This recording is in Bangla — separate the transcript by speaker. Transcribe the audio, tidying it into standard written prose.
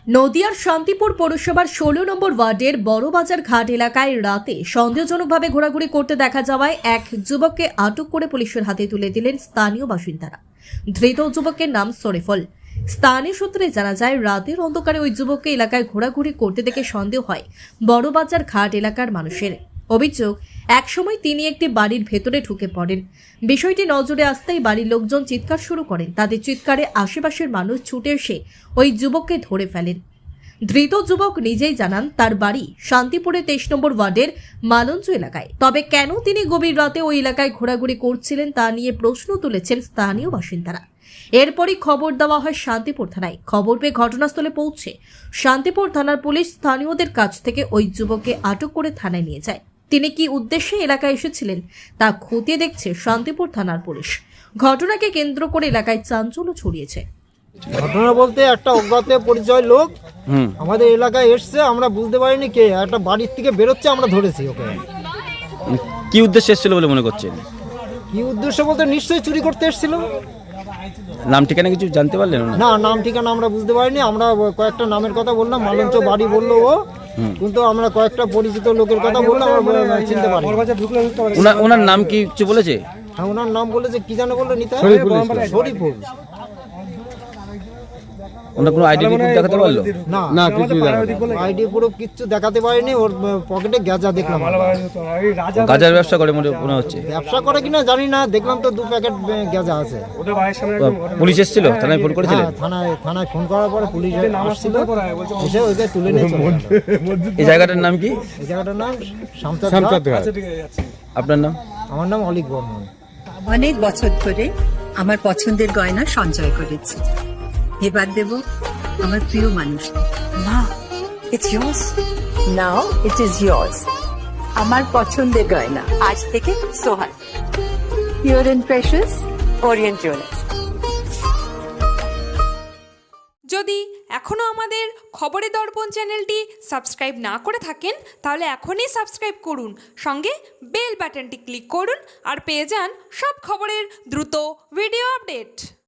Speaker 1: নদিয়ার শান্তিপুর পৌরসভার ১৬ নম্বর ওয়ার্ডের বড়বাজার ঘাট এলাকায় রাতে সন্দেহজনকভাবে ঘোরাঘুরি করতে দেখা যাওয়ায় এক যুবককে আটক করে পুলিশের হাতে তুলে দিলেন স্থানীয় বাসিন্দারা। ধৃত যুবকের নাম শরীফুল। স্থানীয় সূত্রে জানা যায়, রাতের অন্ধকারে ওই যুবককে এলাকায় ঘোরাঘুরি করতে দেখে সন্দেহ হয় বড়বাজার ঘাট এলাকার মানুষের। অভিযোগ, একসময় তিনি একটি বাড়ির ভেতরে ঢুকে পড়েন। বিষয়টি নজরে আসতেই বাড়ির লোকজন চিৎকার শুরু করেন। তাদের চিৎকারে আশেপাশের মানুষ ছুটে এসে ওই যুবককে ধরে ফেলেন। ধৃত যুবক নিজেই জানান, তার বাড়ি শান্তিপুরে ২৩ নম্বর ওয়ার্ডের মালঞ্চ এলাকায়। তবে কেন তিনি গভীর রাতে ওই এলাকায় ঘোরাঘুরি করছিলেন তা নিয়ে প্রশ্ন তুলেছেন স্থানীয় বাসিন্দারা। এরপরই খবর দেওয়া হয় শান্তিপুর থানায়। খবর পেয়ে ঘটনাস্থলে পৌঁছে শান্তিপুর থানার পুলিশ স্থানীয়দের কাছ থেকে ওই যুবককে আটক করে থানায় নিয়ে যায়। তিনি কি উদ্দেশ্যে এলাকায় এসেছিলেন তা খতিয়ে দেখছে শান্তিপুর থানার পুলিশ। ঘটনাকে কেন্দ্র করে এলাকায় চাঞ্চল্য ছড়িয়েছে।
Speaker 2: ঘটনা বলতে একটা অজ্ঞাত পরিচয় লোক আমাদের এলাকায় এসছে, আমরা বুঝতে পারিনি কে, একটা বাড়ির থেকে বেরোচ্ছে, আমরা ধরেছি ওকে।
Speaker 3: কি উদ্দেশ্যে এসেছিল বলে মনে করছেন?
Speaker 2: কি উদ্দেশ্য বলতে নিশ্চয়ই চুরি করতে এসেছিল।
Speaker 3: নাম ঠিকানা কিছু জানতে পারলেন না?
Speaker 2: না, নাম ঠিকানা আমরা বুঝতে পারিনি। আমরা কয়েকটা নামের কথা বললাম, মালঞ্চ বাড়ি বললো ও, কিন্তু আমরা কয়েকটা পরিচিত লোকের কথা বললাম, আমরা চিনতে পারি।
Speaker 3: ওনার নাম কি কিছু বলেছে?
Speaker 2: হ্যাঁ, ওনার নাম বলেছে, কি জানো বললো, নিতা শরীফুল।
Speaker 3: ওনার কোনো আইডি প্রুফ দেখাতে পারলো?
Speaker 2: না, আইডি প্রুফ কিচ্ছু দেখাতে পারিনি। ওর পকেটে গাঁজা দেখলাম।
Speaker 3: গাঁজার ব্যবসা করে মনে হচ্ছে।
Speaker 2: ব্যবসা করে কিনা জানি না, দেখলাম তো 2 প্যাকেট গাঁজা আছে।
Speaker 3: পুলিশ এসেছিল? থানায় ফোন করেছিলেন?
Speaker 2: থানায় ফোন করার পরে পুলিশ আসছিল, এসে ওকে তুলে নিয়ে চলে গেল।
Speaker 3: এই জায়গাটার নাম কি?
Speaker 2: এই জায়গাটার নাম শামচাঁদ।
Speaker 3: আপনার নাম?
Speaker 2: আমার নাম অলিক বর্মন।
Speaker 4: অনেক বছর ধরে আমার পছন্দের গয়না সঞ্চয় করেছি। এবার দেব আমার প্রিয় মানুষ। মা, it's yours. Now it is yours. আমার পছন্দের গয়না আজ থেকে Sohag, pure and precious Orient Jewellers.
Speaker 5: যদি এখনও আমাদের খবরের দর্পণ চ্যানেলটি সাবস্ক্রাইব না করে থাকেন, তাহলে এখনই সাবস্ক্রাইব করুন, সঙ্গে বেল বাটনটি ক্লিক করুন আর পেয়ে যান সব খবরের দ্রুত ভিডিও আপডেট।